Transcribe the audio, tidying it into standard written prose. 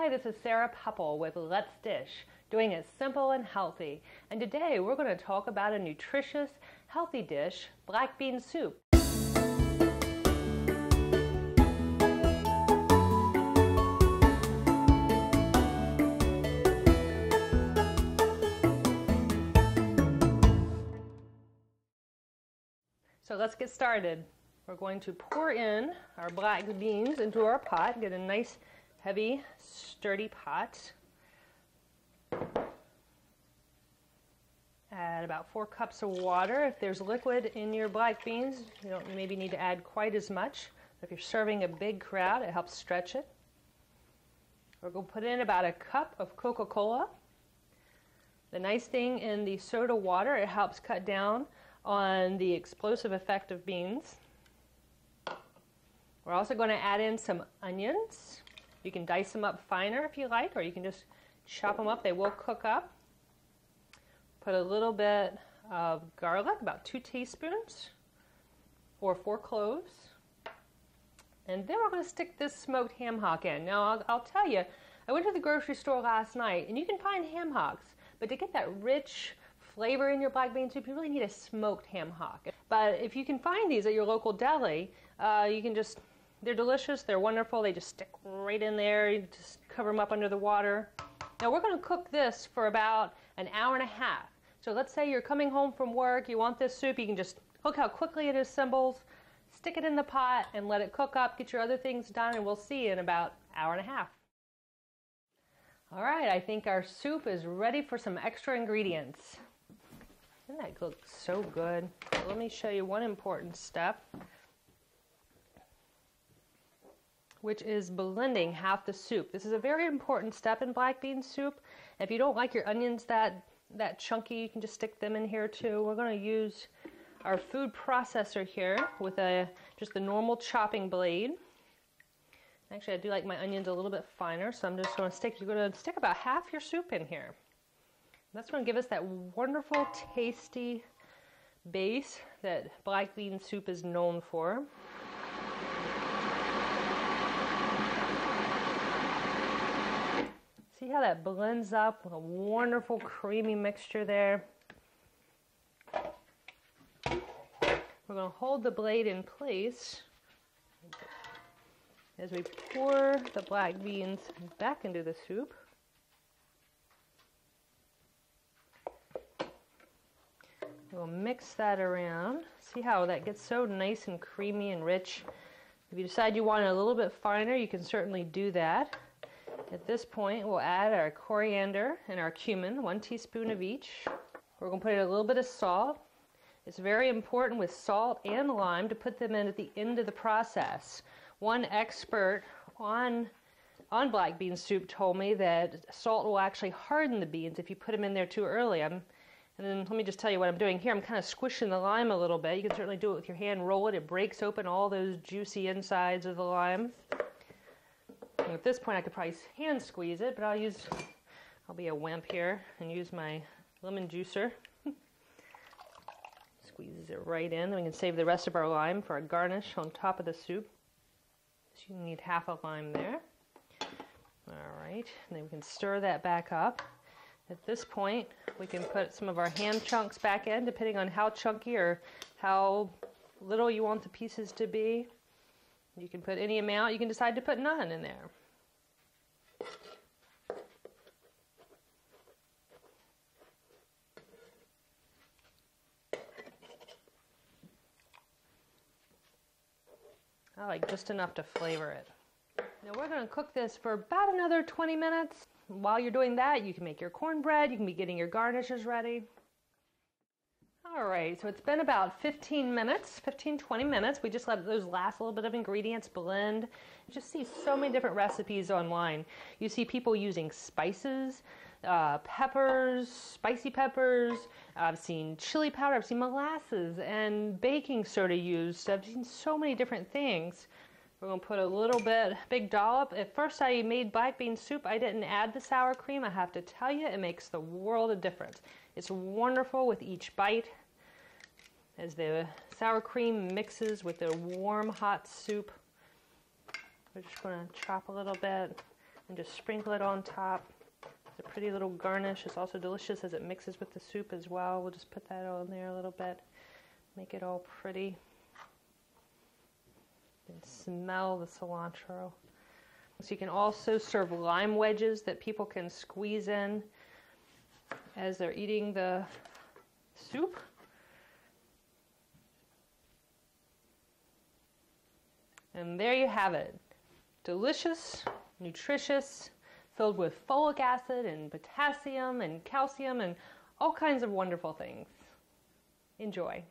Hi, this is Sarah Pupple with Let's Dish, doing it simple and healthy. And today we're going to talk about a nutritious, healthy dish, black bean soup. So let's get started. We're going to pour in our black beans into our pot, get a nice, heavy, sturdy pot. Add about 4 cups of water. If there's liquid in your black beans, you don't maybe need to add quite as much. If you're serving a big crowd, it helps stretch it. We're going to put in about a cup of Coca-Cola. The nice thing in the soda water, it helps cut down on the explosive effect of beans. We're also going to add in some onions. You can dice them up finer if you like, or you can just chop them up. They will cook up. Put a little bit of garlic, about 2 teaspoons, or 4 cloves. And then we're going to stick this smoked ham hock in. Now, I'll tell you, I went to the grocery store last night, and you can find ham hocks, but to get that rich flavor in your black bean soup, you really need a smoked ham hock. But if you can find these at your local deli, you can just, they're delicious, they're wonderful, they just stick right in there, you just cover them up under the water. Now we're going to cook this for about an hour and a half. So let's say you're coming home from work, you want this soup, you can just look how quickly it assembles, stick it in the pot and let it cook up, get your other things done, and we'll see you in about an hour and a half. All right, I think our soup is ready for some extra ingredients. Doesn't that look so good? So let me show you one important step, which is blending half the soup. This is a very important step in black bean soup. If you don't like your onions that chunky, you can just stick them in here too. We're going to use our food processor here with just the normal chopping blade. Actually, I do like my onions a little bit finer, so I'm just going to stick about half your soup in here. That's going to give us that wonderful, tasty base that black bean soup is known for. See how that blends up with a wonderful creamy mixture there. We're going to hold the blade in place as we pour the black beans back into the soup. We'll mix that around. See how that gets so nice and creamy and rich. If you decide you want it a little bit finer, you can certainly do that. At this point, we'll add our coriander and our cumin, 1 teaspoon of each. We're going to put in a little bit of salt. It's very important with salt and lime to put them in at the end of the process. One expert on black bean soup told me that salt will actually harden the beans if you put them in there too early. And then let me just tell you what I'm doing here. I'm kind of squishing the lime a little bit. You can certainly do it with your hand, roll it. It breaks open all those juicy insides of the lime. And at this point, I could probably hand squeeze it, but I'll be a wimp here and use my lemon juicer. Squeezes it right in. Then we can save the rest of our lime for a garnish on top of the soup. So you need half a lime there. All right, and then we can stir that back up. At this point, we can put some of our ham chunks back in, depending on how chunky or how little you want the pieces to be. You can put any amount. You can decide to put none in there. I like just enough to flavor it. Now we're going to cook this for about another 20 minutes. While you're doing that, you can make your cornbread, you can be getting your garnishes ready. All right, so it's been about 15 minutes, 20 minutes. We just let those last little bit of ingredients blend. You just see so many different recipes online. You see people using spices, peppers, spicy peppers. I've seen chili powder, I've seen molasses and baking soda used. I've seen so many different things. We're going to put a little bit, big dollop. At first I made black bean soup. I didn't add the sour cream. I have to tell you, it makes the world of difference. It's wonderful with each bite as the sour cream mixes with the warm, hot soup. We're just going to chop a little bit. and just sprinkle it on top. It's a pretty little garnish. It's also delicious as it mixes with the soup as well. We'll just put that on there a little bit, make it all pretty. And smell the cilantro. So you can also serve lime wedges that people can squeeze in as they're eating the soup. And there you have it. Delicious, nutritious, filled with folic acid and potassium and calcium and all kinds of wonderful things. Enjoy.